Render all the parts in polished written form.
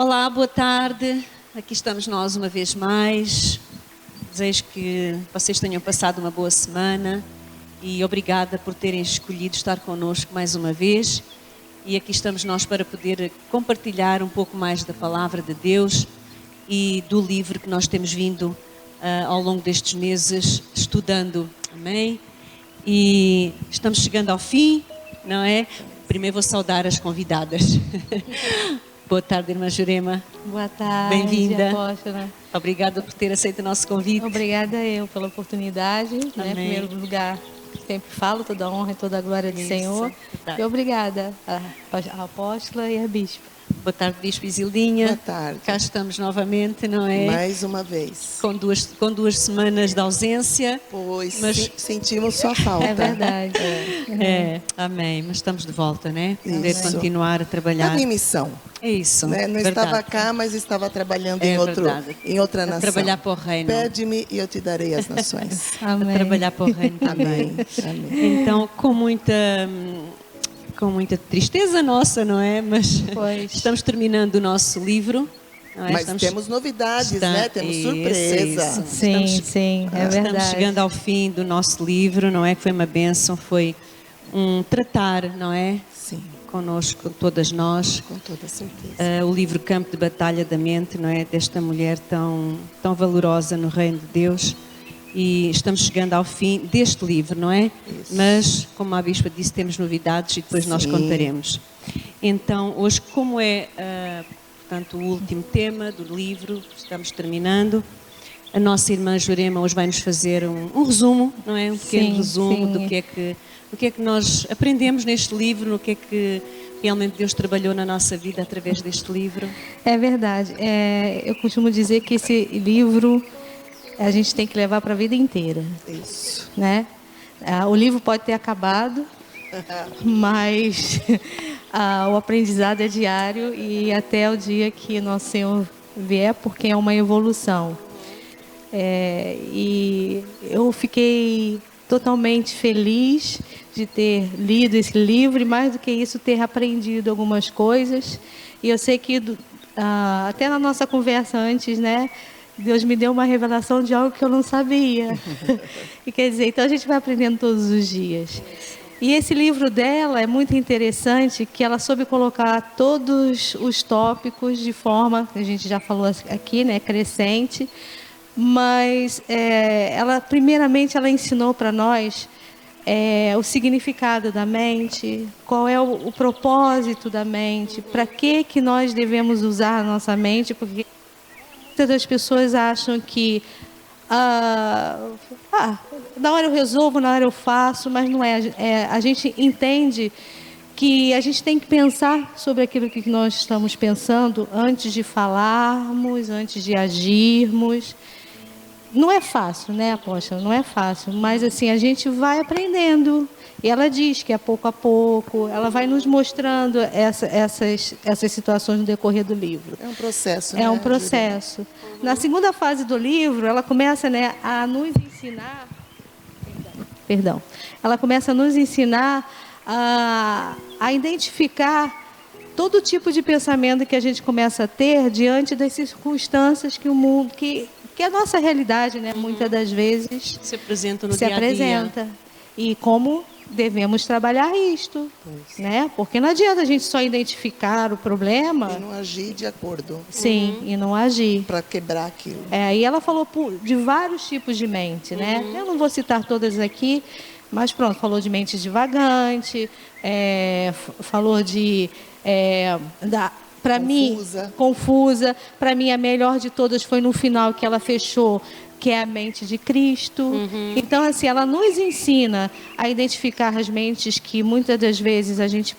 Olá, boa tarde. Aqui estamos nós uma vez mais. Desejo que vocês tenham passado uma boa semana e obrigada por terem escolhido estar connosco mais uma vez. E aqui estamos nós para poder compartilhar um pouco mais da palavra de Deus e do livro que nós temos vindo ao longo destes meses estudando. Amém? E estamos chegando ao fim, não é? Primeiro vou saudar as convidadas. Boa tarde, irmã Jurema. Boa tarde, bem-vinda. Apóstola. Obrigada por ter aceito o nosso convite. Obrigada eu pela oportunidade. Né? Em primeiro lugar, sempre falo toda a honra e toda a glória do Senhor. Verdade. E obrigada à apóstola e à bispa. Boa tarde, Bispo Isildinha. Boa tarde. Cá estamos novamente, não é? Mais uma vez. Com duas semanas de ausência. Pois, mas sentimos sua falta. É verdade. Amém. Mas estamos de volta, né? Poder continuar a trabalhar. Estamos em missão. É isso. Né? Não verdade. Estava cá, mas estava trabalhando em outra nação. Trabalhar para o reino. Pede-me e eu te darei as nações. Amém. A trabalhar para o reino também. Amém. Então, com muita tristeza nossa, não é? Mas estamos terminando o nosso livro. Não é? Mas temos novidades, né? Temos surpresa. Sim, é verdade. Estamos chegando ao fim do nosso livro, não é? Que foi uma bênção, foi um tratar, não é? Sim. Conosco, com todas nós. Com toda certeza. O livro Campo de Batalha da Mente, não é? Desta mulher tão valorosa no reino de Deus. E estamos chegando ao fim deste livro, não é? Isso. Mas, como a Bispa disse, temos novidades e depois nós contaremos. Então, hoje, como é, portanto, o último tema do livro, estamos terminando, a nossa irmã Jurema hoje vai nos fazer um resumo, não é? Um pequeno resumo do que é que nós aprendemos neste livro, no que é que realmente Deus trabalhou na nossa vida através deste livro. É verdade. Eu costumo dizer que esse livro a gente tem que levar para a vida inteira. Isso. Né? O livro pode ter acabado, mas o aprendizado é diário e até o dia que nosso Senhor vier, porque é uma evolução. E eu fiquei totalmente feliz de ter lido esse livro e, mais do que isso, ter aprendido algumas coisas. E eu sei que até na nossa conversa antes, né, Deus me deu uma revelação de algo que eu não sabia. E quer dizer, então a gente vai aprendendo todos os dias. E esse livro dela é muito interessante, que ela soube colocar todos os tópicos de forma, a gente já falou aqui, né, crescente. Mas primeiramente ela ensinou para nós o significado da mente, qual é o propósito da mente, para que nós devemos usar a nossa mente, porque muitas das pessoas acham que na hora eu resolvo, na hora eu faço, mas não é. A gente entende que a gente tem que pensar sobre aquilo que nós estamos pensando antes de falarmos, antes de agirmos. Não é fácil, né, apóstola? Não é fácil, mas assim, a gente vai aprendendo. E ela diz que é pouco a pouco, ela vai nos mostrando essas situações no decorrer do livro. É um processo, né? É um processo. Na segunda fase do livro, ela começa, né, a nos ensinar... Ela começa a nos ensinar a identificar todo tipo de pensamento que a gente começa a ter diante das circunstâncias que o mundo... que a nossa realidade, né, muitas das vezes se apresenta no dia a dia. E como devemos trabalhar isto, né? Porque não adianta a gente só identificar o problema e não agir de acordo. Sim, e não agir para quebrar aquilo. E ela falou de vários tipos de mente, né? Eu não vou citar todas aqui, mas pronto, falou de mente divagante, falou de para mim, confusa. Para mim, a melhor de todas foi no final que ela fechou, que é a mente de Cristo. Então, assim, ela nos ensina a identificar as mentes que muitas das vezes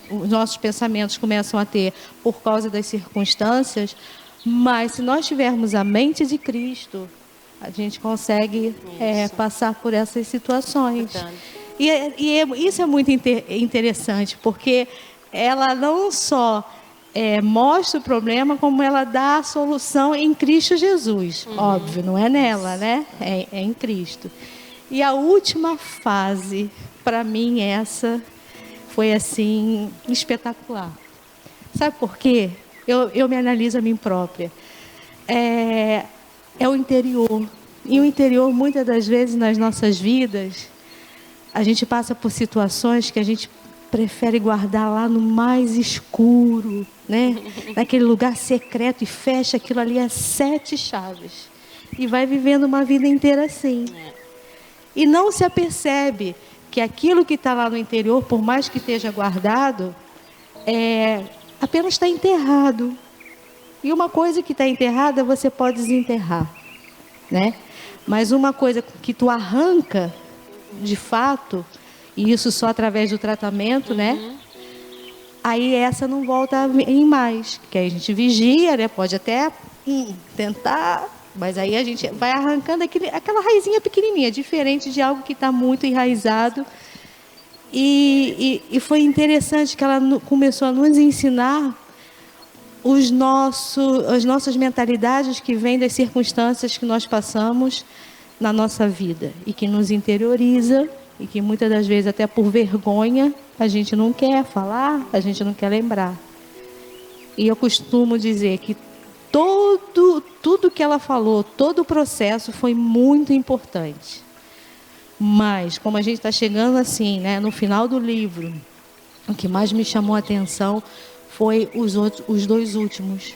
os nossos pensamentos começam a ter por causa das circunstâncias, mas se nós tivermos a mente de Cristo, a gente consegue passar por essas situações. E isso é muito interessante, porque ela não só mostra o problema, como ela dá a solução em Cristo Jesus. Óbvio, não é nela, né? É em Cristo. E a última fase, para mim, essa foi assim espetacular. Sabe por quê? eu me analiso a mim própria. É o interior. E o interior, muitas das vezes, nas nossas vidas, a gente passa por situações que a gente prefere guardar lá no mais escuro, né? Naquele lugar secreto, e fecha aquilo ali a 7 chaves. E vai vivendo uma vida inteira assim. E não se apercebe que aquilo que está lá no interior, por mais que esteja guardado, apenas está enterrado. E uma coisa que está enterrada, você pode desenterrar, né? Mas uma coisa que tu arranca, de fato, e isso só através do tratamento, né? Aí essa não volta em mais. Que aí a gente vigia, né? Pode até tentar, mas aí a gente vai arrancando aquela raizinha pequenininha, diferente de algo que está muito enraizado. E foi interessante que ela começou a nos ensinar as nossas mentalidades que vêm das circunstâncias que nós passamos na nossa vida e que nos interioriza e que muitas das vezes até por vergonha a gente não quer falar, a gente não quer lembrar. E eu costumo dizer que tudo que ela falou, todo o processo foi muito importante. Mas como a gente está chegando assim, né, no final do livro, o que mais me chamou a atenção foi os 2 últimos.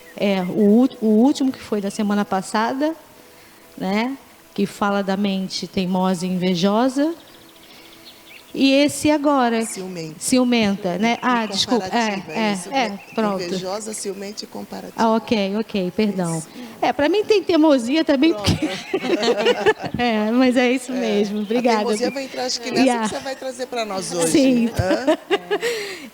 O último que foi da semana passada, né? Que fala da mente teimosa e invejosa. E esse agora. Ciumenta, né? Desculpa. Pronto. Invejosa, ciumenta e comparativa. Ok, perdão. Para mim tem teimosia também, porque... mas é isso mesmo. Obrigada. A teimosia vai entrar, acho que nessa que você vai trazer para nós hoje. Sim.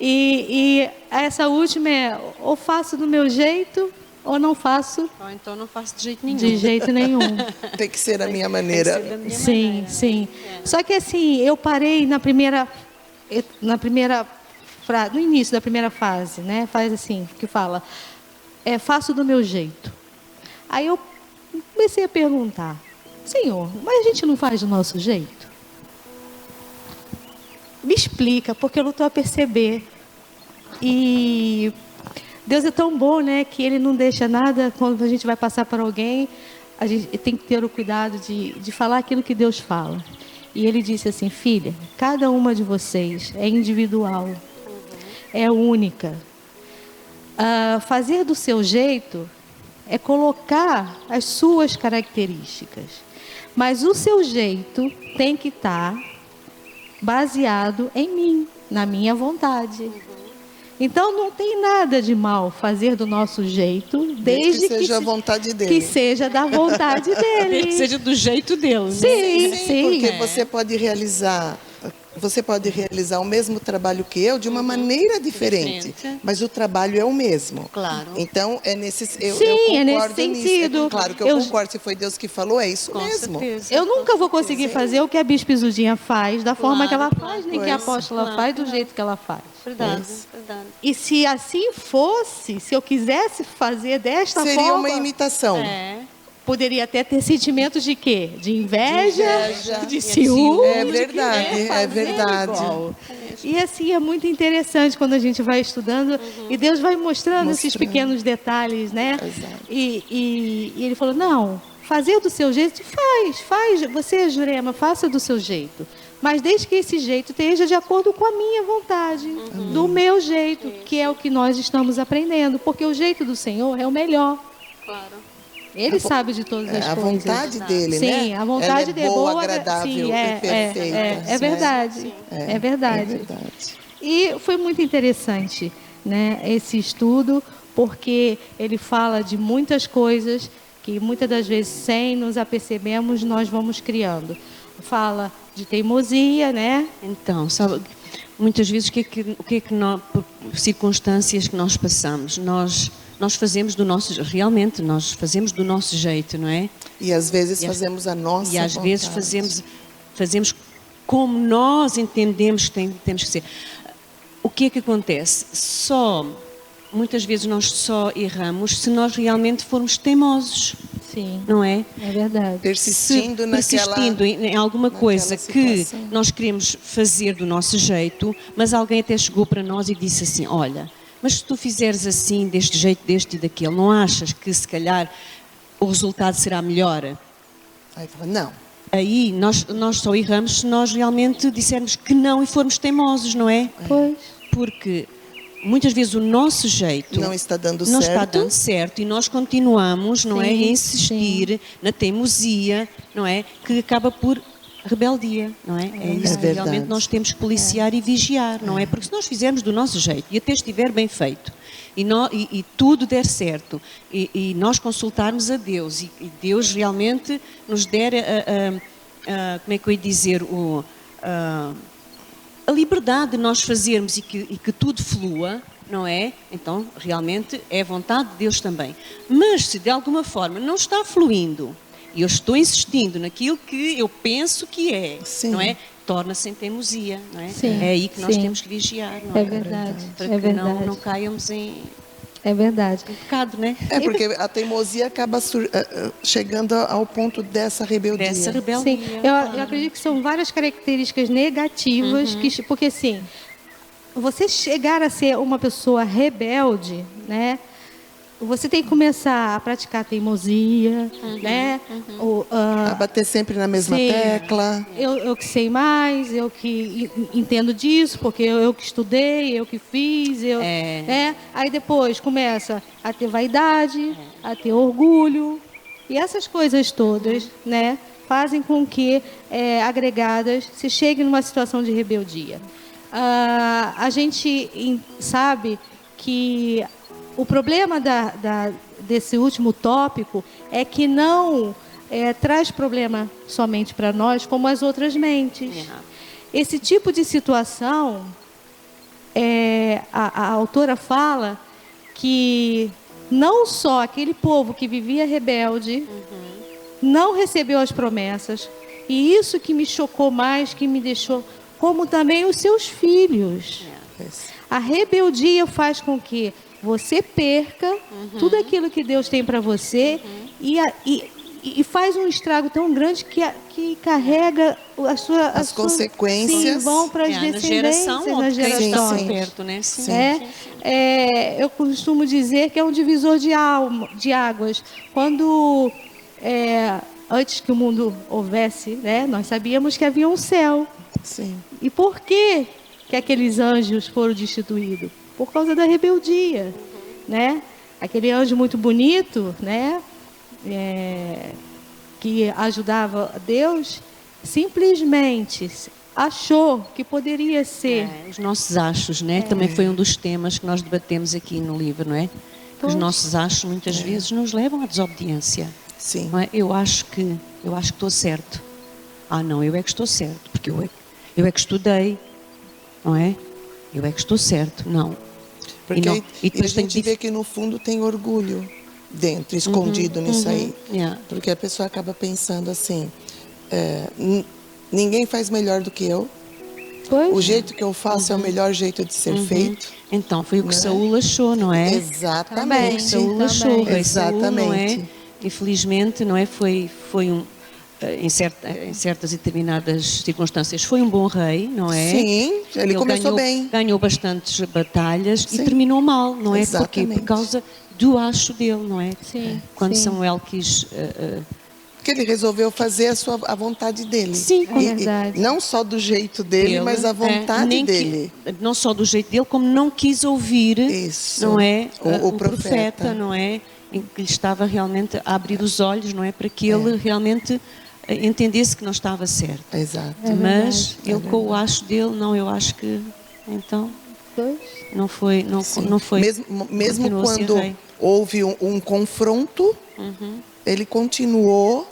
E essa última ou faço do meu jeito, ou não faço. Ou então não faço de jeito nenhum. De jeito nenhum. Tem que ser a minha maneira. Sim. Só que assim, eu parei na primeira frase, no início da primeira fase, né? Faz assim, que fala, faço do meu jeito. Aí eu comecei a perguntar, Senhor, mas a gente não faz do nosso jeito? Me explica, porque eu não estou a perceber. E Deus é tão bom, né, que Ele não deixa nada, quando a gente vai passar para alguém, a gente tem que ter o cuidado de falar aquilo que Deus fala. E Ele disse assim, filha, cada uma de vocês é individual, é única. Fazer do seu jeito é colocar as suas características. Mas o seu jeito tem que estar baseado em mim, na minha vontade. Então não tem nada de mal fazer do nosso jeito, desde que seja a vontade dele. Que seja da vontade dele. Desde que seja do jeito dele. Sim. Porque você pode realizar o mesmo trabalho que eu de uma maneira diferente, mas o trabalho é o mesmo. Claro. Então é nesse é nesse sentido. Claro que eu concordo, se foi Deus que falou, é isso mesmo. Certeza. Eu nunca vou conseguir fazer o que a Bispa Izudinha faz, da forma que ela faz, nem que a apóstola faz, do jeito que ela faz. Verdade. E se assim fosse, se eu quisesse fazer desta forma... Seria uma imitação. Poderia até ter sentimentos de quê? De inveja, de ciúme. É verdade. E assim, é muito interessante quando a gente vai estudando e Deus vai mostrando esses pequenos detalhes, né? E Ele falou, não, fazer do seu jeito, faz. Você, Jurema, faça do seu jeito. Mas desde que esse jeito esteja de acordo com a minha vontade, do meu jeito, que é o que nós estamos aprendendo. Porque o jeito do Senhor é o melhor. Claro. Ele sabe de todas as coisas. A vontade dele, né? Sim, a vontade dele. Boa, agradável e perfeita. É verdade. É verdade. E foi muito interessante, né, esse estudo, porque ele fala de muitas coisas que muitas das vezes, sem nos apercebermos, nós vamos criando. Fala de teimosia, né? Então, sabe, muitas vezes o que é que nós, por circunstâncias que nós passamos, nós fazemos realmente nós fazemos do nosso jeito, não é? E às vezes fazemos a nossa vontade. E às vezes fazemos como nós entendemos que temos que ser. O que é que acontece? Muitas vezes nós só erramos se nós realmente formos teimosos. Sim. Não é? É verdade. Persistindo em alguma coisa que nós queremos fazer do nosso jeito, mas alguém até chegou para nós e disse assim, olha, mas se tu fizeres assim, deste jeito, deste e daquele, não achas que se calhar o resultado será melhor? Aí fala, não. Aí nós só erramos se nós realmente dissermos que não e formos teimosos, não é? Pois. Porque muitas vezes o nosso jeito Não está dando não certo. está dando certo e nós continuamos, não é, a Sim, insistir na teimosia, não é, que acaba por rebeldia, não é? É isso que verdade. realmente nós temos que policiar e vigiar, não é? Porque se nós fizermos do nosso jeito e até estiver bem feito e tudo der certo e nós consultarmos a Deus e Deus realmente nos der como é que eu ia dizer, a liberdade de nós fazermos e que tudo flua, não é? Então, realmente, é a vontade de Deus também. Mas, se de alguma forma não está fluindo, e eu estou insistindo naquilo que eu penso que é, Sim. não é? Torna-se em teimosia, não é? Sim, É aí que nós sim. temos que vigiar, não é? É verdade. Para É que verdade. não caiamos em É verdade. pecado, né? É porque a teimosia acaba chegando ao ponto dessa rebeldia. Dessa Sim, rebeldia. eu acredito que são várias características negativas, porque assim, você chegar a ser uma pessoa rebelde, né? Você tem que começar a praticar teimosia, né? A bater sempre na mesma Sim. tecla. Eu que sei mais, eu que entendo disso, porque eu que estudei, eu que fiz, né? Aí depois começa a ter vaidade, a ter orgulho, e essas coisas todas, né, fazem com que, agregadas, se chegue numa situação de rebeldia. A gente sabe que o problema desse último tópico é que não traz problema somente para nós, como as outras mentes. Esse tipo de situação, a autora fala que não só aquele povo que vivia rebelde não recebeu as promessas, e isso que me chocou mais, que me deixou, como também os seus filhos. A rebeldia faz com que você perca tudo aquilo que Deus tem para você e faz um estrago tão grande que carrega As consequências. Sim, vão para as na descendências, geração nas que está gerações. perto, né? Sim. Eu costumo dizer que é um divisor de águas. Quando, antes que o mundo houvesse, né, nós sabíamos que havia um céu. Sim. E por que aqueles anjos foram destituídos? Por causa da rebeldia, né? Aquele anjo muito bonito, né? Que ajudava Deus, simplesmente achou que poderia ser. Os nossos achos, né? Também foi um dos temas que nós debatemos aqui no livro, não é? Os nossos achos muitas vezes nos levam à desobediência. Sim. Não é? Eu acho que estou certo. Não, eu é que estou certo, porque eu é que estudei, não é? Eu é que estou certo, não. Porque E depois a gente vê que no fundo tem orgulho dentro, escondido nisso aí. Porque a pessoa acaba pensando assim, ninguém faz melhor do que eu. Pois. O jeito que eu faço é o melhor jeito de ser feito. Então, foi o que Saúl achou, não é? Exatamente. Saúl achou. Rei Saúl, não é? Exatamente. Infelizmente, não é? Foi em certas e determinadas circunstâncias, foi um bom rei, não é? Sim, ele começou bem. Ganhou bastantes batalhas e Sim. terminou mal, não é? Porquê? Exatamente. Por causa do acho dele, não é? Sim, Quando sim. Samuel quis... Porque ele resolveu fazer a vontade dele. Sim, É verdade. Não só do jeito dele, mas a vontade dele. Não só do jeito dele, como não quis ouvir, Isso. não é? O profeta, não é? Em que lhe estava realmente a abrir os olhos, não é? Para que ele realmente entendesse que não estava certo. Exato. Mas ele com o acho dele, não, eu acho que então Pois. não foi. Mesmo continuou a ser quando rei. houve um confronto, ele continuou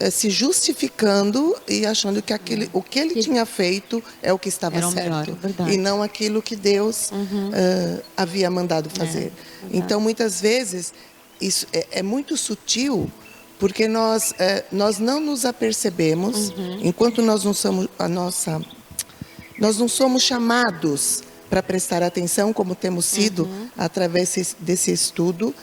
se justificando e achando que o que ele tinha feito é o que estava Era o melhor, certo. verdade. E não aquilo que Deus havia mandado fazer. Então, muitas vezes, isso é muito sutil, porque nós não nos apercebemos, enquanto nós não somos chamados para prestar atenção, como temos sido através desse estudo,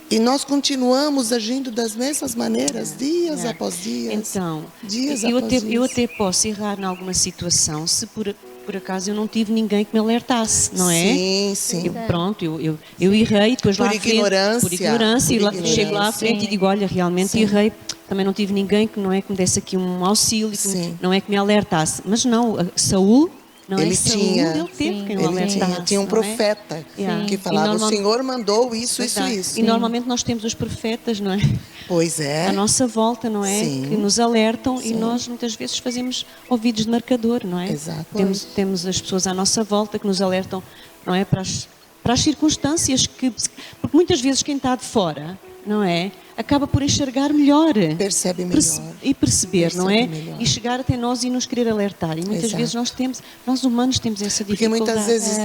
e nós continuamos agindo das mesmas maneiras, dias após dias. Então, dias eu após dias. até posso errar em alguma situação, se por por acaso eu não tive ninguém que me alertasse, não é? Sim, sim. Pronto, eu errei, depois lá à frente, por ignorância, e chego lá à frente e digo, olha, realmente errei, também não tive ninguém que, não é, que me desse aqui um auxílio, não é que me alertasse. Mas não, Saúl, não Ele é? Saúl, tinha, ele teve quem o ele alertasse. tinha um não é? profeta que falava, o Senhor mandou isso, Verdade. isso. E normalmente nós temos os profetas, não é? Pois é. À nossa volta, não é? Sim. Que nos alertam e Sim. nós muitas vezes fazemos ouvidos de marcador, não é? Exato. Temos as pessoas à nossa volta que nos alertam, não é? Para as circunstâncias que... Porque muitas vezes quem está de fora, não é? Acaba por enxergar melhor. Percebe melhor. E perceber, não é? melhor. E chegar até nós e nos querer alertar. E muitas Exato. vezes nós humanos temos essa Porque dificuldade. muitas vezes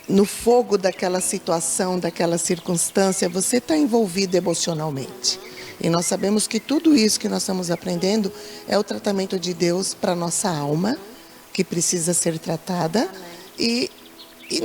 no fogo daquela situação, daquela circunstância, você está envolvido emocionalmente. E nós sabemos que tudo isso que nós estamos aprendendo é o tratamento de Deus para a nossa alma, que precisa ser tratada. E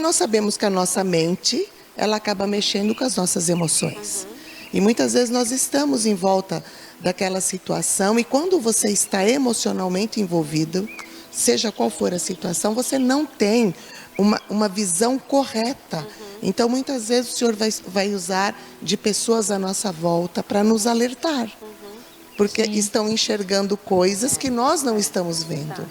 nós sabemos que a nossa mente, ela acaba mexendo com as nossas emoções. E muitas vezes nós estamos em volta daquela situação e quando você está emocionalmente envolvido, seja qual for a situação, você não tem uma visão correta. Então, muitas vezes o Senhor vai usar de pessoas à nossa volta para nos alertar. Porque estão enxergando coisas que nós não estamos vendo.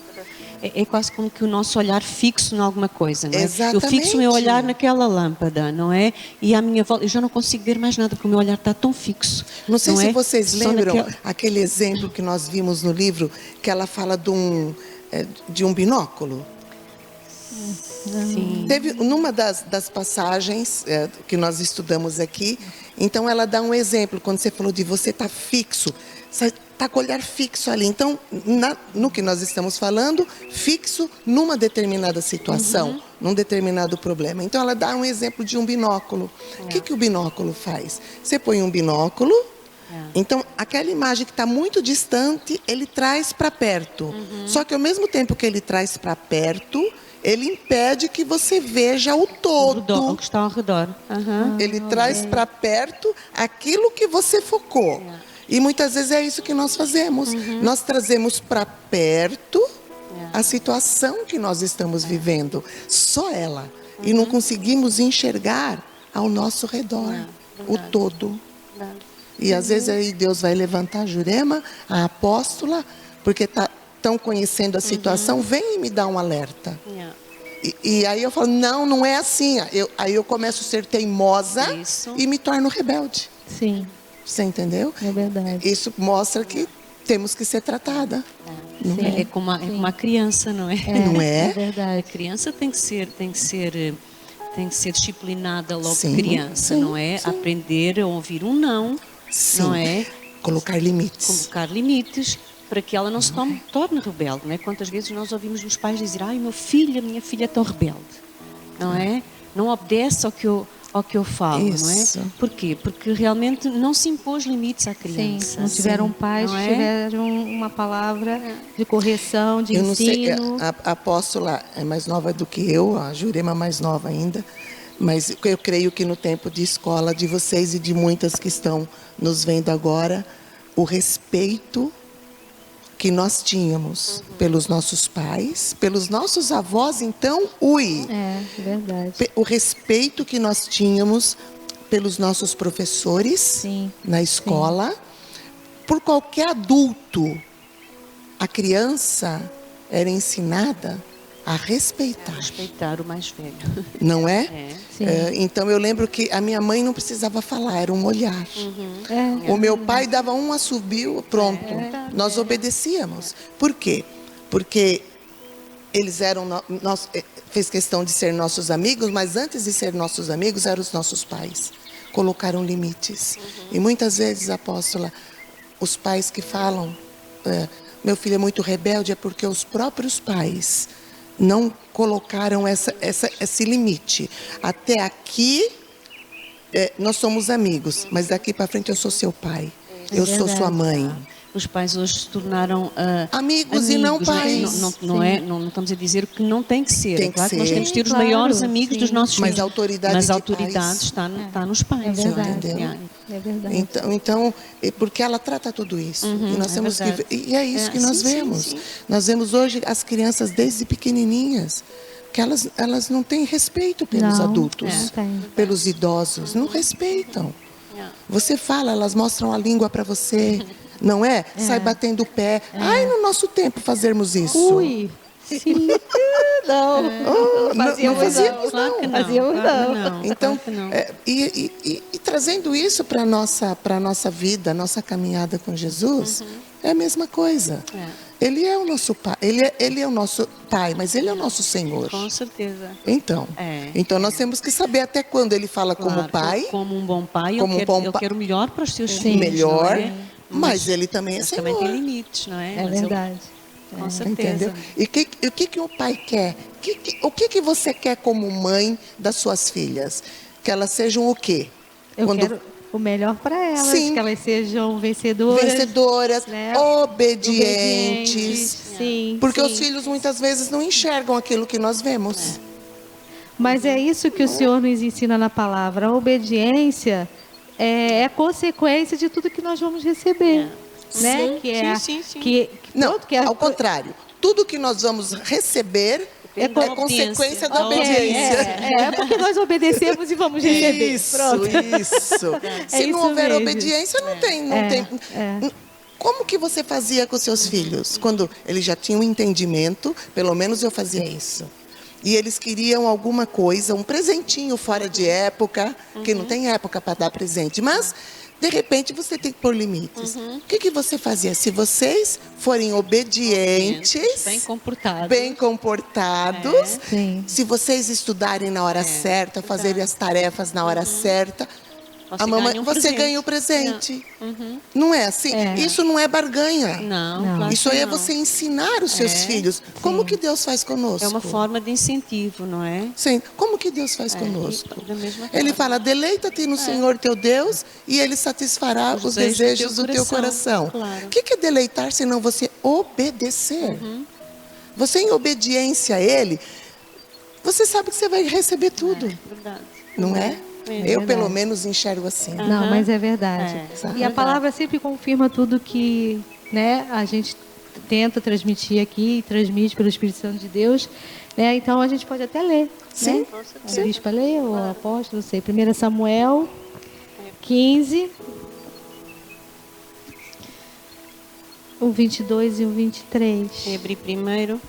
É quase como que o nosso olhar fixo em alguma coisa, não é? Exatamente. Eu fixo o meu olhar naquela lâmpada, não é? E à minha volta, eu já não consigo ver mais nada, porque o meu olhar está tão fixo. Não sei se é? vocês Só lembram aquele exemplo que nós vimos no livro, que ela fala de um binóculo. Sim. Teve numa das passagens que nós estudamos aqui, então ela dá um exemplo, quando você falou de você estar fixo, você está com o olhar fixo ali. Então, no que nós estamos falando, fixo numa determinada situação, num determinado problema. Então, ela dá um exemplo de um binóculo. O que o binóculo faz? Você põe um binóculo, então aquela imagem que está muito distante, ele traz para perto. Só que ao mesmo tempo que ele traz para perto, ele impede que você veja o todo. O que está ao redor. Ele traz para perto aquilo que você focou. E muitas vezes é isso que nós fazemos. Nós trazemos para perto a situação que nós estamos vivendo. Só ela. E não conseguimos enxergar ao nosso redor o todo. E às vezes aí Deus vai levantar a Jurema, a apóstola, porque estão conhecendo a situação, vem e me dá um alerta. E aí eu falo, não é assim. Aí eu começo a ser teimosa e me torno rebelde. Sim. Você entendeu? É verdade. Isso mostra que temos que ser tratada. É como uma criança, não é? Não é? É verdade. A criança tem que ser disciplinada logo Sim, criança, sim, não é? sim. Aprender a ouvir um não, Sim. não é? Colocar limites. Colocar limites para que ela não se torne rebelde, não é? Quantas vezes nós ouvimos os pais dizer, ai, minha filha é tão rebelde, não é? Não obedece ao que eu falo, Isso. não é? Porquê? Porque realmente não se impôs limites à Sim, criança. não tiveram pais, não é? tiveram uma palavra de correção, de Eu não sei, ensino. a apóstola é mais nova do que eu, a Jurema mais nova ainda, mas eu creio que no tempo de escola de vocês e de muitas que estão nos vendo agora, o respeito que nós tínhamos pelos nossos pais, pelos nossos avós, então, É, verdade. O respeito que nós tínhamos pelos nossos professores Sim, na escola, por qualquer adulto. A criança era ensinada a respeitar, Respeitar o mais velho. não é? Sim. Então eu lembro que a minha mãe não precisava falar, era um olhar. O meu pai dava um assobio, pronto. Nós obedecíamos. Por quê? Porque eles eram fez questão de ser nossos amigos, mas antes de ser nossos amigos eram os nossos pais. Colocaram limites. E muitas vezes, apóstola, os pais que falam, meu filho é muito rebelde, é porque os próprios pais não colocaram esse limite. Até aqui, nós somos amigos, mas daqui para frente eu sou seu pai. Eu sou sua mãe. Os pais hoje se tornaram Amigos e não pais. Não estamos a dizer que não tem que ser. Tem É claro que que nós ser. temos que ter os Claro, maiores amigos sim. dos nossos Mas filhos. a autoridade Mas de a autoridade pais. está nos pais. É verdade. Entendeu? Yeah. É verdade. Então, porque ela trata tudo isso. E nós é temos que verdade. ver, e é isso que nós sim, sim, vemos. sim. Nós vemos hoje as crianças desde pequenininhas, que elas não têm respeito pelos Não, adultos, não tem. pelos idosos, não respeitam. Yeah. Você fala, elas mostram a língua para você, não é? Sai batendo o pé. Ai, no nosso tempo fazermos isso. Ui, sim. Não, Não fazíamos, Claro que não. Fazíamos claro que não. não, Então, claro que não. e trazendo isso para a nossa vida, a nossa caminhada com Jesus, é a mesma coisa. É. Ele é o nosso pai, ele é o nosso pai, mas ele é o nosso Senhor. Com certeza. Então, É. então nós temos que saber até quando ele fala Claro, como pai, como um bom pai, como ele, um bom ele pai. quer o melhor para os seus o filhos. melhor, não é? mas ele também é Mas Senhor. também tem limites, não é? É Mas ele- verdade. com certeza. Entendeu? E o que o pai quer? O que você quer como mãe das suas filhas? Que elas sejam o quê? Eu quero o melhor para elas, Sim. que elas sejam vencedoras. Vencedoras, né? obedientes. Sim. Porque sim. os filhos muitas vezes não enxergam aquilo que nós vemos. Mas é isso que o Senhor nos ensina na palavra. A obediência é consequência de tudo que nós vamos receber. Né? Sim, Que é sim, sim. Não, pronto, que é ao contrário. Tudo que nós vamos receber é da consequência obediência. da obediência. É porque nós obedecemos e vamos receber. Isso, Pronto. isso. Se não isso houver mesmo. obediência, não tem. Como que você fazia com seus filhos? Quando eles já tinham entendimento, pelo menos eu fazia isso. E eles queriam alguma coisa, um presentinho fora de época, que não tem época para dar presente, mas de repente você tem que pôr limites. O que você fazia? Se vocês forem obedientes, Bem comportados. comportados, Sim. se vocês estudarem na hora certa, fazerem as tarefas na hora certa, Você a mamãe, ganha um você presente. ganha o presente. Não é assim? É. Isso não é barganha. Não, claro Isso que aí é não. você ensinar os seus filhos. Como que Deus faz conosco? É uma forma de incentivo, não é? Sim. Como que Deus faz conosco? Da mesma Ele forma. fala, deleita-te no Senhor teu Deus e Ele satisfará os desejos do teu coração. Claro. O que é deleitar senão você obedecer? Você em obediência a Ele, você sabe que você vai receber tudo, Verdade. não é? É Eu verdade. pelo menos enxergo assim. Não, mas é verdade. É, E a verdade. palavra sempre confirma tudo que, né, a gente tenta transmitir aqui, e transmite pelo Espírito Santo de Deus. Né? Então a gente pode até ler. Sim, Né? O bispo lê, ou o apóstolo, não sei. 1 Samuel 15, o 22 e o 23. Quem abrir primeiro.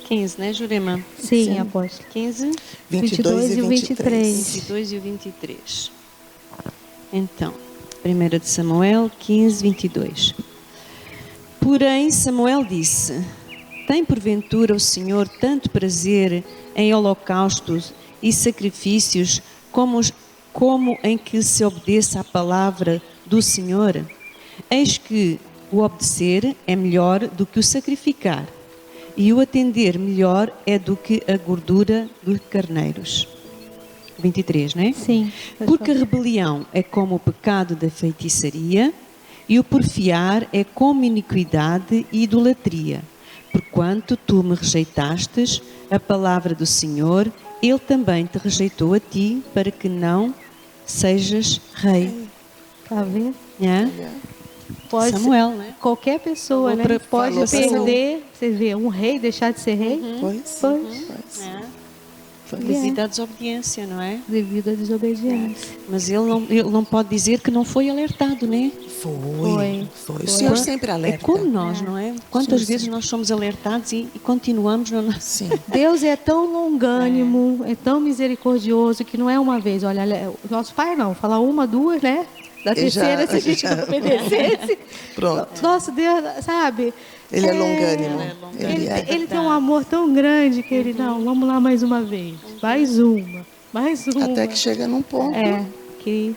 Quinze, né, Jurema? Sim, apóstolo. 15, 22 e 23. 22 e o 23. Então, 1 de Samuel 15, 22. Porém, Samuel disse: Tem porventura o Senhor tanto prazer em holocaustos e sacrifícios como em que se obedeça à palavra do Senhor? Eis que o obedecer é melhor do que o sacrificar, e o atender melhor é do que a gordura dos carneiros. 23, não é? Sim. Porque a rebelião é como o pecado da feitiçaria, e o porfiar é como iniquidade e idolatria. Porquanto tu me rejeitastes a palavra do Senhor, Ele também te rejeitou a ti, para que não sejas rei. Tá vendo? Né? Pode Samuel, né? Qualquer pessoa, Falou né? Pode falou pra perder, você vê, um rei deixar de ser rei, Pois. pois, É. Foi. Devido à desobediência, não é? devido à desobediência. Mas ele não pode dizer que não foi alertado, né? Foi. O Senhor sempre alerta. É como nós, não é? Quantas vezes nós somos alertados e continuamos no nosso... Sim. Deus é tão longânimo, é tão misericordioso que não é uma vez. Olha, o nosso pai não, fala uma, duas, né? Da Ele já- terceira, se a gente não obedecesse. Pronto. Nosso Deus, sabe? Ele é longânimo. Ele, é. ele tem um amor tão grande que ele, não, vamos lá mais uma vez. Mais uma. Até que chega num ponto, É, que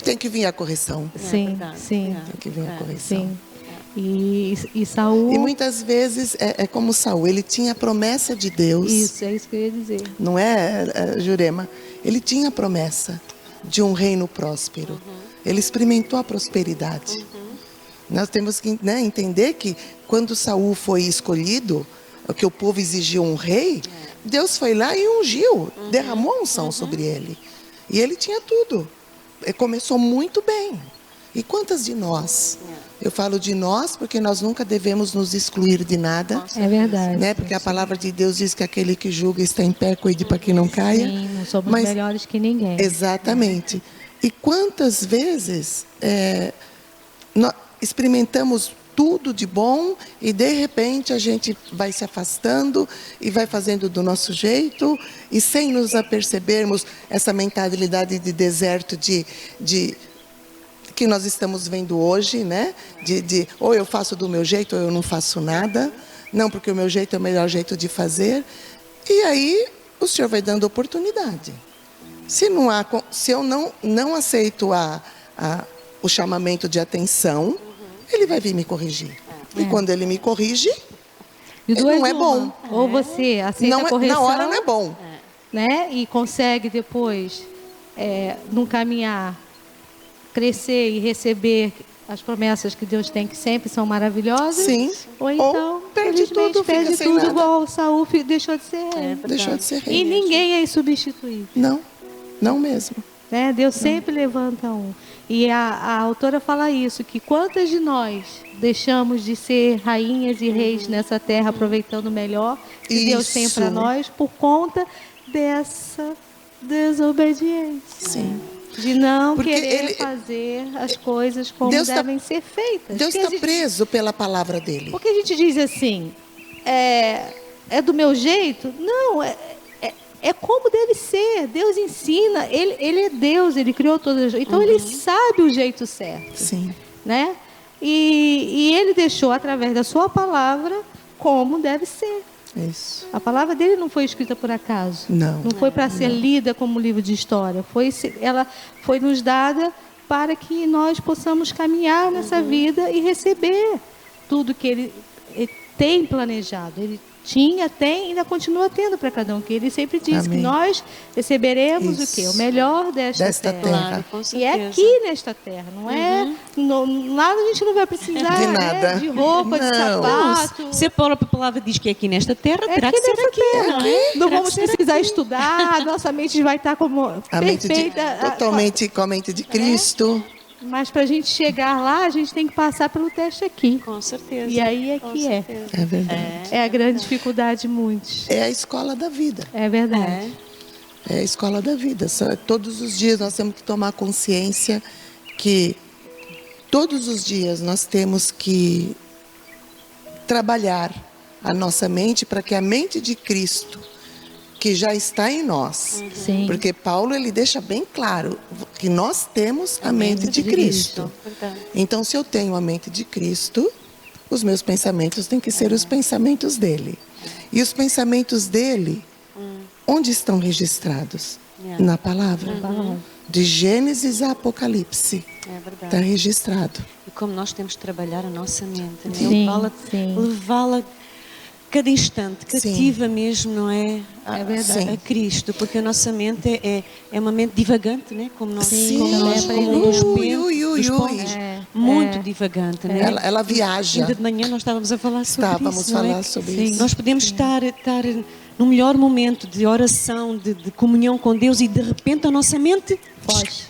tem que vir a correção. sim, verdade. sim, Tem que vir a correção. sim. E Saul... E muitas vezes é como Saul, ele tinha a promessa de Deus. Isso, é isso que eu ia dizer. Não é, Jurema? Ele tinha a promessa de um reino próspero. Ele experimentou a prosperidade. Nós temos que, né, entender que quando Saul foi escolhido, que o povo exigiu um rei, Deus foi lá e ungiu, derramou a unção sobre ele. E ele tinha tudo. Ele começou muito bem. E quantas de nós? Eu falo de nós porque nós nunca devemos nos excluir de nada. É verdade. Né? Porque a palavra de Deus diz que aquele que julga está em pé, cuide para que não caia. Sim, não somos Mas, melhores que ninguém. exatamente. E quantas vezes nós experimentamos tudo de bom e de repente a gente vai se afastando e vai fazendo do nosso jeito e sem nos apercebermos essa mentalidade de deserto de que nós estamos vendo hoje, né? Ou eu faço do meu jeito ou eu não faço nada. Não, porque o meu jeito é o melhor jeito de fazer. E aí o Senhor vai dando oportunidade. Se eu não aceito o chamamento de atenção, Ele vai vir me corrigir. E quando Ele me corrige, não é bom. Ou você aceita a correção, na hora não é bom. Né? E consegue depois, num caminhar, crescer e receber as promessas que Deus tem, que sempre são maravilhosas. Sim. Ou então, perde tudo, perde fica sem tudo, nada. igual Saul deixou de ser rei. Deixou de ser rei. E ninguém é insubstituível. Não mesmo. Né? Deus sempre levanta um. E a autora fala isso, que quantas de nós deixamos de ser rainhas e reis nessa terra, aproveitando o melhor que Deus tem para nós, por conta dessa desobediência. Sim. De não Porque querer fazer as coisas como Deus devem ser feitas. Deus está preso pela palavra dele. Porque a gente diz assim, é do meu jeito? Não, é como deve ser. Deus ensina, ele é Deus, Ele criou todas as... Então, Ele sabe o jeito certo. Sim. Né? E Ele deixou, através da sua palavra, como deve ser. Isso. A palavra dele não foi escrita por acaso. Não. Não foi para ser lida como livro de história. Ela foi nos dada para que nós possamos caminhar nessa vida e receber tudo que Ele tem planejado. Ele tinha, tem e ainda continua tendo para cada um. Que Ele sempre diz que nós receberemos o quê? O melhor desta terra. Claro, com E certeza. é aqui nesta terra, não é? Lá a gente não vai precisar de nada. De roupa, de sapato. Se a palavra diz que é aqui nesta terra, terá aqui que ser nessa aqui. terra. Não, é? Não Terá vamos que ser precisar aqui. estudar, nossa mente vai estar como perfeita. Totalmente com a mente de Cristo. Mas para a gente chegar lá, a gente tem que passar pelo teste aqui. Com certeza. E aí é que é. É verdade. É a grande dificuldade de muitos. É a escola da vida. É verdade. É a escola da vida. Todos os dias nós temos que tomar consciência que todos os dias nós temos que trabalhar a nossa mente para que a mente de Cristo, que já está em nós. Sim. Porque Paulo ele deixa bem claro que nós temos a mente de Cristo. Então, se eu tenho a mente de Cristo, os meus pensamentos têm que ser os pensamentos dele. E os pensamentos dele, onde estão registrados? Na palavra. De Gênesis a Apocalipse. É verdade. Está registrado. E como nós temos de trabalhar a nossa mente, né? Sim, levá-la cada instante, cativa mesmo, não é? verdade. A Cristo, porque a nossa mente é uma mente divagante, né? Como nós, Sim. como nós, Sim. como dos Ui. pontos, muito divagante, né? Ela viaja. Ainda de manhã nós estávamos a falar sobre Estávamos isso, não é? falar sobre isso. Nós podemos estar no melhor momento de oração, de comunhão com Deus e de repente a nossa mente foge.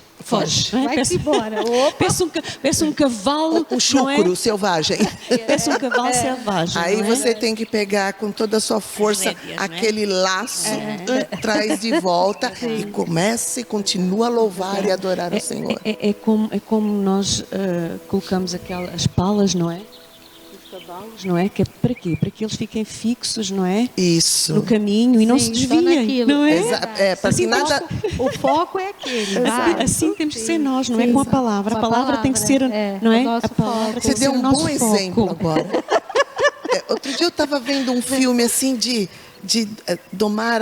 Não é? Vai-se embora. Parece um cavalo. O chucro não é? selvagem. Parece um cavalo selvagem. Aí não é? você tem que pegar com toda a sua força rédeas, não é? aquele laço, traz de volta e começa e continua a louvar e adorar o Senhor. É como nós colocamos as palas, não é? Os cavalos, não é? Que é para quê? Para que eles fiquem fixos, não é? Isso. No caminho e não se só desviem, naquilo. não é? Para que nada... O foco é aquele. Assim temos que ser nós, não é? Com a palavra. A palavra tem que ser, não é? o nosso A palavra foco. tem Você que deu ser o um nosso bom foco. exemplo agora. Outro dia eu estava vendo um filme assim de domar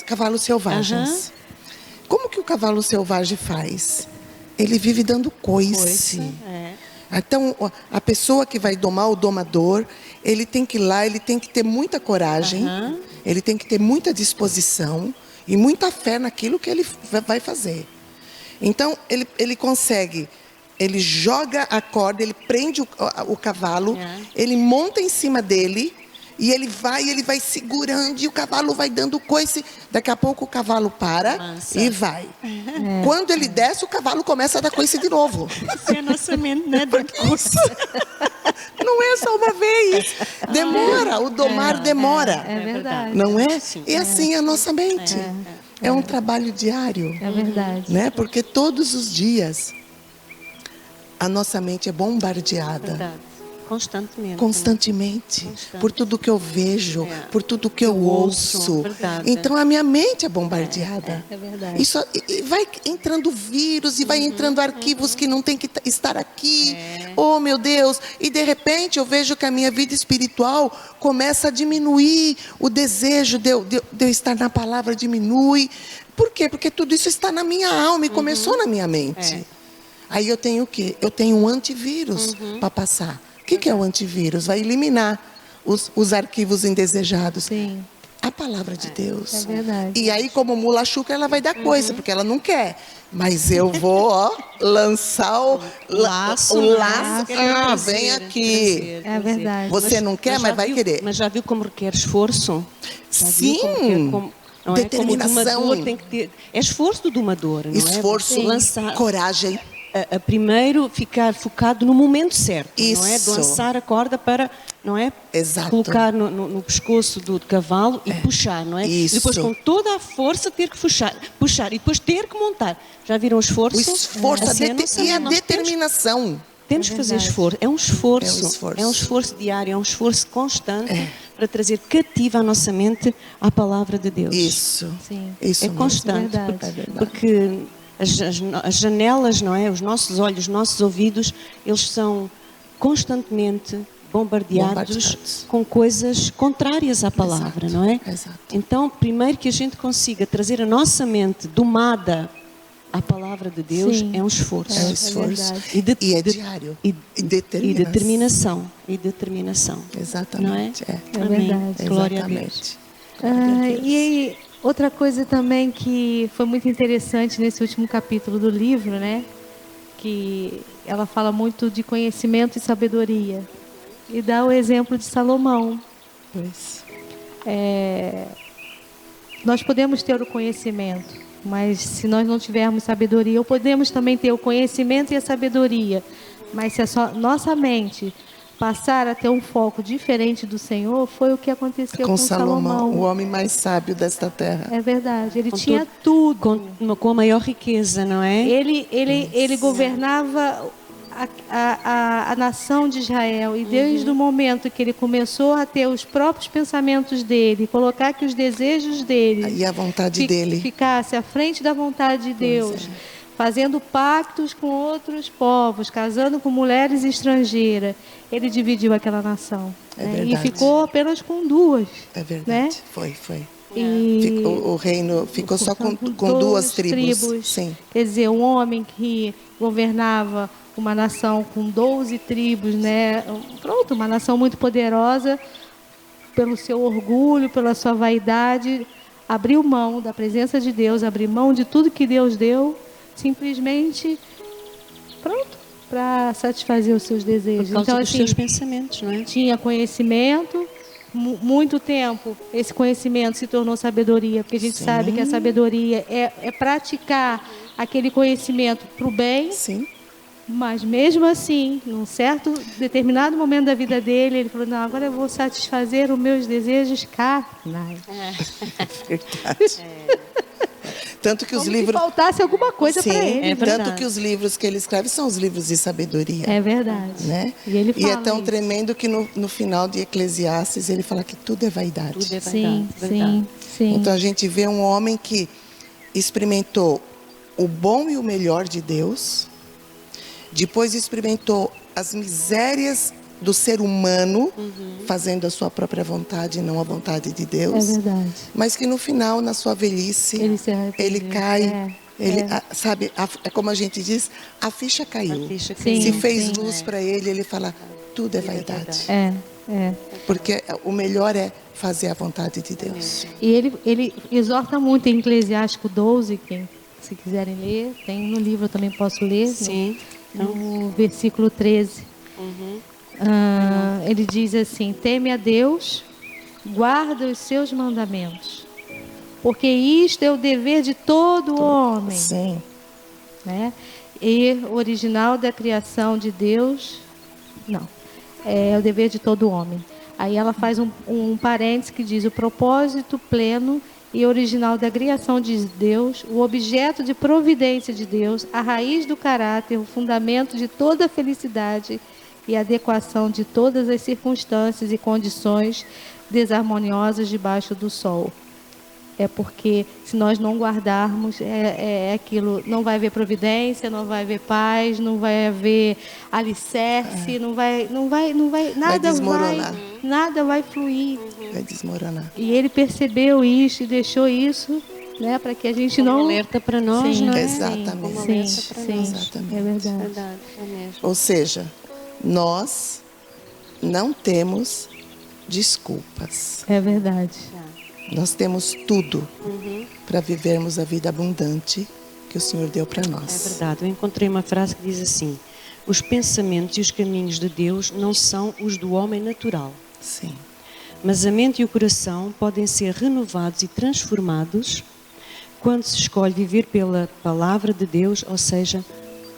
cavalos selvagens. Como que o cavalo selvagem faz? Ele vive dando coice. Então, a pessoa que vai domar, o domador, ele tem que ir lá, ele tem que ter muita coragem, ele tem que ter muita disposição e muita fé naquilo que ele vai fazer. Então, ele consegue, ele joga a corda, ele prende o cavalo, ele monta em cima dele, e ele vai segurando, e o cavalo vai dando coice. Daqui a pouco o cavalo para e vai. Quando ele desce, o cavalo começa a dar coice de novo. Isso é a nossa mente, né? Não é só uma vez. Demora, o domar demora. É verdade. Não é? Sim. E assim é a nossa mente. É um trabalho diário. É verdade. Né? Porque todos os dias a nossa mente é bombardeada. Verdade. Constantemente. Constantemente, Constante. por tudo que eu vejo, por tudo que eu ouço. Verdade. Então a minha mente é bombardeada. É verdade. Isso, e vai entrando vírus, e vai entrando arquivos que não tem que estar aqui. Oh, meu Deus! E de repente eu vejo que a minha vida espiritual começa a diminuir, o desejo de eu estar na palavra diminui. Por quê? Porque tudo isso está na minha alma e começou na minha mente. Aí eu tenho o quê? Eu tenho um antivírus para passar. O que é o antivírus? Vai eliminar os arquivos indesejados. Sim. A palavra de Deus. É verdade. E aí, como mula chuca, ela vai dar coisa, porque ela não quer. Mas eu vou, lançar o laço. Vem aqui. É verdade. Você não quer, mas vai viu, querer. Mas já viu como requer esforço? Já viu Sim. não Determinação. É? Como o domador tem que ter. É esforço do domador, não Esforço, é? Lançar, coragem. a primeiro ficar focado no momento certo, não é? De Isso. lançar a corda para, não é? Exato. Colocar no pescoço do cavalo e puxar, não é? Isso. E depois com toda a força ter que puxar e depois ter que montar. Já viram o esforço? O esforço Assim é nossa e a mente. Nós determinação. Temos que fazer esforço. É um esforço. É um esforço. É um esforço diário, é um esforço constante para trazer cativa a nossa mente à palavra de Deus. Isso. Sim. Isso É mesmo. constante, É verdade. porque as janelas, não é? Os nossos olhos, os nossos ouvidos, eles são constantemente bombardeados com coisas contrárias à palavra, Exato, não é? exato. Então, primeiro que a gente consiga trazer a nossa mente domada à palavra de Deus, Sim. é um esforço. É um É esforço. verdade. E é diário. E determinação. determinação. Exatamente. Não é? É Amém. verdade. Glória a Deus. Exatamente. E aí, outra coisa também que foi muito interessante nesse último capítulo do livro, né? Que ela fala muito de conhecimento e sabedoria. E dá o exemplo de Salomão. Pois. Nós podemos ter o conhecimento, mas se nós não tivermos sabedoria, ou podemos também ter o conhecimento e a sabedoria, mas se a nossa mente passar a ter um foco diferente do Senhor, foi o que aconteceu com Salomão. O homem mais sábio desta terra. É verdade, ele Com tinha tudo. Com a maior riqueza, não é? Ele governava a nação de Israel, e desde o momento que ele começou a ter os próprios pensamentos dele, colocar que os desejos dele E a vontade dele. ficasse à frente da vontade de Deus, fazendo pactos com outros povos, casando com mulheres estrangeiras, ele dividiu aquela nação, É né? E verdade. ficou apenas com duas. É verdade. Né? Foi. E O reino ficou só com todas duas as tribos. Sim. Quer dizer, um homem que governava uma nação com 12 tribos, né? Pronto, uma nação muito poderosa, pelo seu orgulho, pela sua vaidade, abriu mão da presença de Deus, abriu mão de tudo que Deus deu, simplesmente, pronto, para satisfazer os seus desejos. Por causa Então, dos seus pensamentos, não é? tinha conhecimento, muito tempo esse conhecimento se tornou sabedoria, porque a gente sabe que a sabedoria é praticar aquele conhecimento para o bem, Sim. mas mesmo assim, num certo determinado momento da vida dele, ele falou, não, agora eu vou satisfazer os meus desejos carnais. Verdade. Tanto que os Como livros. se faltasse alguma coisa Sim, para ele. É verdade. tanto que os livros que ele escreve são os livros de sabedoria. É verdade. Né? E ele é fala tão isso. tremendo que no final de Eclesiastes ele fala que tudo é vaidade. Tudo é Sim, verdade. sim. Então a gente vê um homem que experimentou o bom e o melhor de Deus, depois experimentou as misérias do ser humano, fazendo a sua própria vontade e não a vontade de É Deus, verdade. mas que no final, na sua velhice, Ele se arrependeu. ele cai Ele, sabe, é como a gente diz, a ficha caiu. A ficha Sim, caiu. Se fez sim. luz para ele fala, tudo é vaidade. É. Porque o melhor é fazer a vontade de Deus. E ele exorta muito em Eclesiástico 12, quem se quiserem ler, tem no livro, eu também posso ler, Sim. no versículo 13. Ele diz assim: teme a Deus, guarda os seus mandamentos, porque isto é o dever de todo homem. Sim. Né? E o original da criação de Deus, não, é o dever de todo homem. Aí ela faz um parênteses que diz: o propósito pleno e original da criação de Deus, o objeto de providência de Deus, a raiz do caráter, o fundamento de toda a felicidade e adequação de todas as circunstâncias e condições desarmoniosas debaixo do sol. É porque se nós não guardarmos, é aquilo, não vai haver providência, não vai haver paz, não vai haver alicerce, desmoronar. nada vai fluir. Vai desmoronar. E ele percebeu isso e deixou isso, né, para que a gente Como não alerta para nós, Sim. não é? Exatamente. Como Sim, alerta para sim, nós. Exatamente. é verdade. Verdade, é mesmo. Ou seja, nós não temos desculpas. É verdade. Nós temos tudo para vivermos a vida abundante que o Senhor deu para É nós. verdade. Eu encontrei uma frase que diz assim: os pensamentos e os caminhos de Deus não são os do homem natural, Sim. mas a mente e o coração podem ser renovados e transformados quando se escolhe viver pela palavra de Deus, ou seja,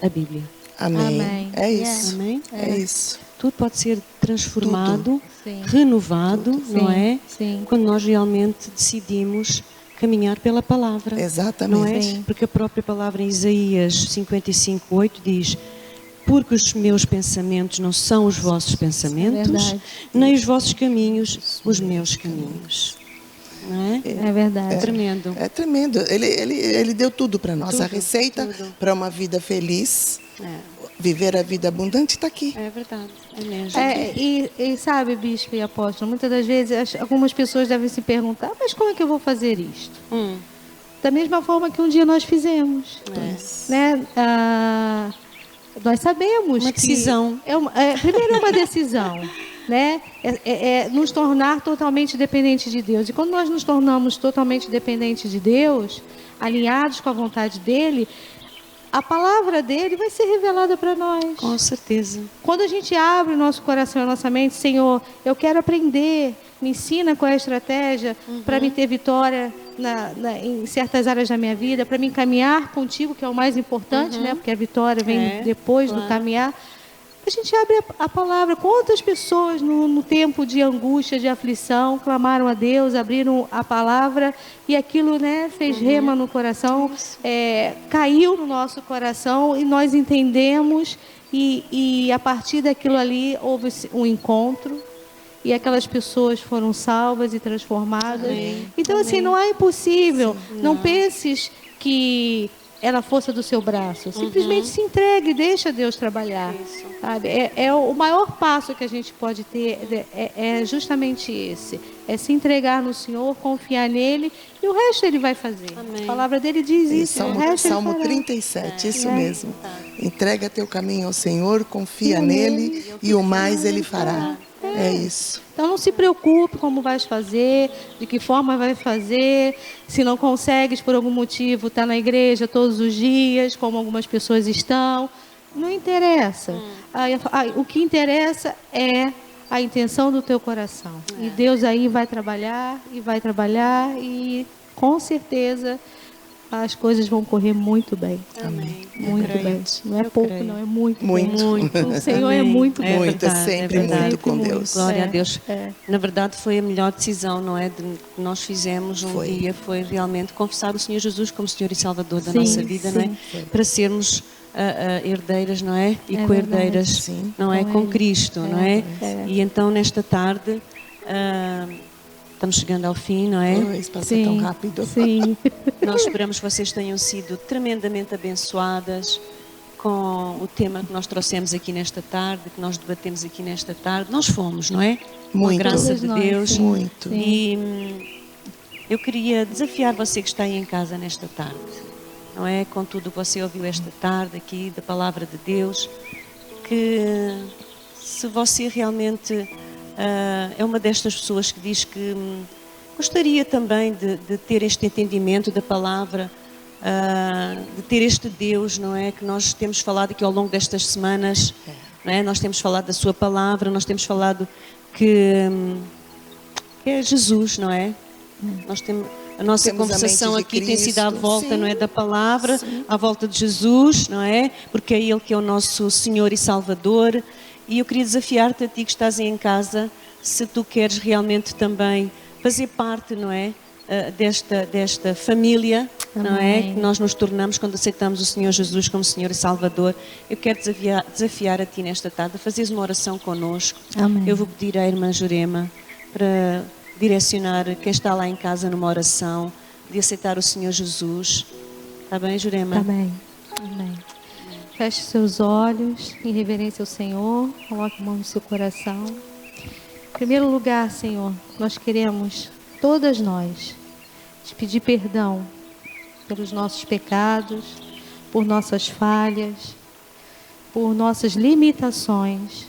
a Bíblia. Amém. Amém. É isso. Amém? É isso. Tudo pode ser transformado, Sim. renovado, não Sim, é? sim. Quando nós realmente decidimos caminhar pela palavra. Exatamente. Não é? Sim. Porque a própria palavra em Isaías 55:8 diz: porque os meus pensamentos não são os vossos pensamentos, verdade. nem os vossos caminhos os meus caminhos. Não é? É verdade. Tremendo. É tremendo. Ele deu tudo para nós. Tudo, A receita tudo. para uma vida feliz, É. viver a vida abundante, está aqui. É verdade, é mesmo. E sabe, bispo e apóstolo, muitas das vezes algumas pessoas devem se perguntar: mas como é que eu vou fazer isto? Da mesma forma que um dia nós fizemos. Né? Nós sabemos Uma que decisão. primeiro é uma decisão, né? É nos tornar totalmente dependentes de Deus. E quando nós nos tornamos totalmente dependentes de Deus, alinhados com a vontade dele, a palavra dele vai ser revelada para nós. Com certeza. Quando a gente abre o nosso coração e a nossa mente: Senhor, eu quero aprender, me ensina qual é a estratégia para me ter vitória em certas áreas da minha vida, para me encaminhar contigo, que é o mais importante, né? Porque a vitória vem depois do caminhar. A gente abre a palavra. Quantas pessoas no tempo de angústia, de aflição, clamaram a Deus, abriram a palavra e aquilo, né, fez rema no coração, caiu no nosso coração e nós entendemos e a partir daquilo ali houve um encontro e aquelas pessoas foram salvas e transformadas. Amém. Então, assim, não é impossível. Não penses que é na força do seu braço. Simplesmente se entregue e deixa Deus trabalhar. Sabe? O maior passo que a gente pode ter é justamente esse. É se entregar no Senhor, confiar nele e o resto ele vai fazer. Amém. A palavra dele diz isso. Salmo, o resto ele Salmo fará. 37, isso mesmo. Entrega teu caminho ao Senhor, confia nele e o mais ele fará. É isso. Então não se preocupe como vais fazer, de que forma vai fazer, se não consegues por algum motivo estar na igreja todos os dias, como algumas pessoas estão, não interessa. O que interessa é a intenção do teu coração. E Deus aí vai trabalhar e com certeza as coisas vão correr muito bem. Amém. Muito Eu creio. bem. Não é Eu pouco, creio. não, é muito. Muito. Muito. O Senhor é Amém. muito bom. Muito, é sempre muito com Sempre Deus. Glória a É, Deus. é. Na verdade, foi a melhor decisão, não é? Que nós fizemos um Foi. dia, foi realmente confessar o Senhor Jesus como Senhor e Salvador da Sim, nossa vida, não é? sim. Para sermos herdeiras, não é? E É co-herdeiras, verdade, sim. não é? Com Com Ele. Cristo, não é? É. E então, nesta tarde, estamos chegando ao fim, não é? Pois, passa tão rápido. Sim. Nós esperamos que vocês tenham sido tremendamente abençoadas com o tema que nós trouxemos aqui nesta tarde, que nós debatemos aqui nesta tarde. Nós fomos, não é? Com a Muito. graça Todas de nós, Deus. sim. Muito. Sim. E eu queria desafiar você que está aí em casa nesta tarde. não é? Com tudo que você ouviu esta tarde aqui, da palavra de Deus, que se você realmente é uma destas pessoas que diz que gostaria também de ter este entendimento da palavra, de ter este Deus, não é? Que nós temos falado aqui ao longo destas semanas, não é? Nós temos falado da sua palavra, nós temos falado que é Jesus, não é? Nós temos, a nossa Temos conversação a mente de aqui tem sido à Cristo, volta, sim. não é? Da palavra, à volta de Jesus, não é? Porque é Ele que é o nosso Senhor e Salvador. E eu queria desafiar-te a ti que estás aí em casa, se tu queres realmente também fazer parte, não é? Desta família, não é? Amém. Que nós nos tornamos quando aceitamos o Senhor Jesus como Senhor e Salvador. Eu quero desafiar a ti nesta tarde a fazeres uma oração connosco. Amém. Eu vou pedir à irmã Jurema para direcionar quem está lá em casa numa oração de aceitar o Senhor Jesus. Está bem, Jurema? Amém. Amém. Feche seus olhos em reverência ao Senhor. Coloque a mão no seu coração. Em primeiro lugar, Senhor, nós queremos, todas nós, te pedir perdão pelos nossos pecados, por nossas falhas, por nossas limitações.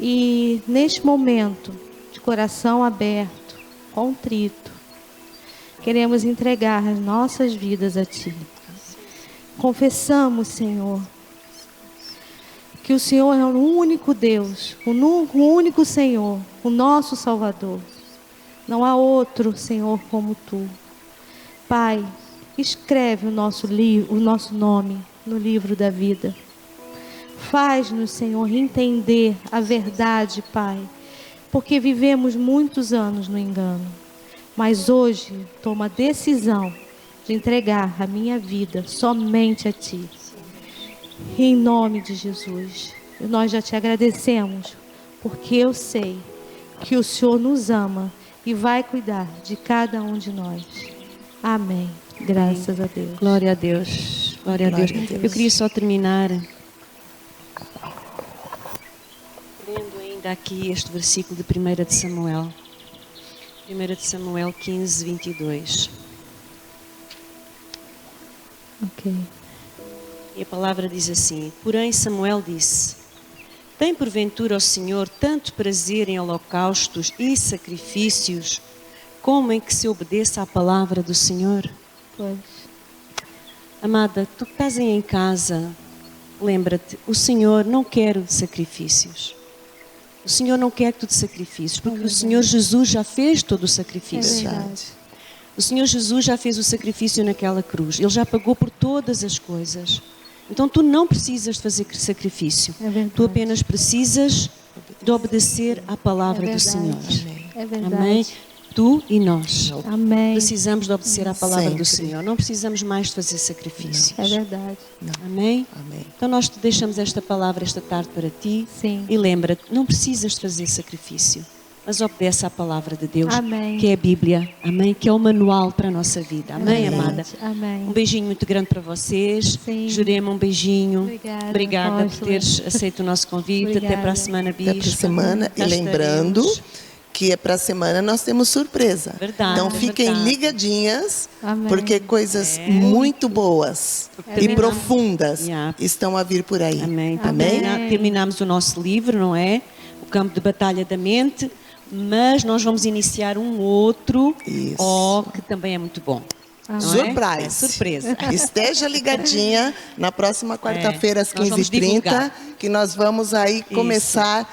E neste momento, de coração aberto, contrito, queremos entregar as nossas vidas a Ti. Confessamos, Senhor, que o Senhor é o único Deus, o único Senhor, o nosso Salvador. Não há outro Senhor como Tu. Pai, escreve o nosso nome no livro da vida. Faz-nos, Senhor, entender a verdade, Pai, porque vivemos muitos anos no engano. Mas hoje tomo a decisão de entregar a minha vida somente a Ti. Em nome de Jesus. Nós já Te agradecemos, porque eu sei que o Senhor nos ama e vai cuidar de cada um de nós. Amém. Graças a Deus. Glória a Deus. Glória a Deus. Glória a Deus. Eu queria só terminar lendo ainda aqui este versículo de 1 de Samuel. 1 de Samuel 15, 22. Ok. E a palavra diz assim: porém Samuel disse: tem porventura o Senhor tanto prazer em holocaustos e sacrifícios, como em que se obedeça à palavra do Senhor? Pois. Amada, tu que estás aí em casa, lembra-te, o Senhor não quer sacrifícios. O Senhor não quer que tu te sacrifícios, porque o Senhor Jesus já fez todo o sacrifício. É verdade. O Senhor Jesus já fez o sacrifício naquela cruz. Ele já pagou por todas as coisas. Então tu não precisas de fazer sacrifício. É verdade. Tu apenas precisas de obedecer à palavra É do verdade. Senhor. É verdade. Amém? Tu e nós. Amém. Precisamos de obedecer à palavra do Sempre. Senhor. Não precisamos mais de fazer sacrifícios. É verdade. Amém? Amém. Então nós te deixamos esta palavra esta tarde para ti. Sim. E lembra-te, não precisas de fazer sacrifício, mas obedece à palavra de Deus, Amém. que é a Bíblia. Amém? Que é o manual para a nossa vida. Amém, É amada? verdade. Amém. Um beijinho muito grande para vocês. Sim. Jurema, um beijinho. Obrigada, por apóstola. teres aceito o nosso convite. Até para a semana, Bispo. Até para a semana. Cá E lembrando estaremos. que é para a semana nós temos surpresa. Verdade, Então fiquem verdade. ligadinhas, Amém. porque coisas muito boas e terminamos- profundas Yeah. estão a vir por aí. Amém. Amém. Terminamos o nosso livro, não é? O campo de batalha da mente. Mas nós vamos iniciar um outro, Isso. que também é muito bom. Amém. Não é? Surprise. É surpresa. Esteja ligadinha na próxima quarta-feira às nós vamos 15h30, divulgar. que nós vamos aí começar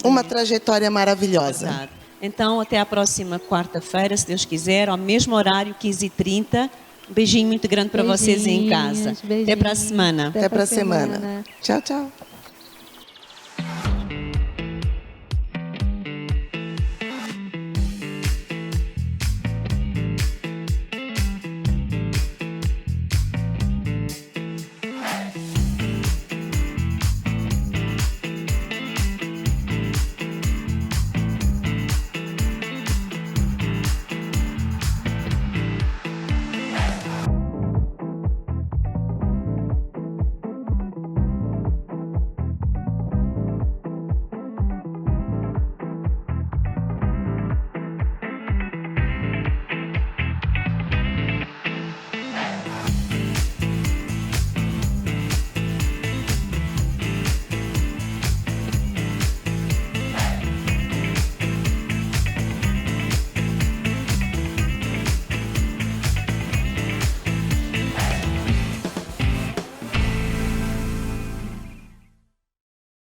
uma trajetória maravilhosa. Verdade. Então, até a próxima quarta-feira, se Deus quiser, ao mesmo horário, 15h30. Um beijinho muito grande para vocês aí em casa. Beijinhos, Até para a beijinhos. semana. Até para a semana. Tchau, tchau.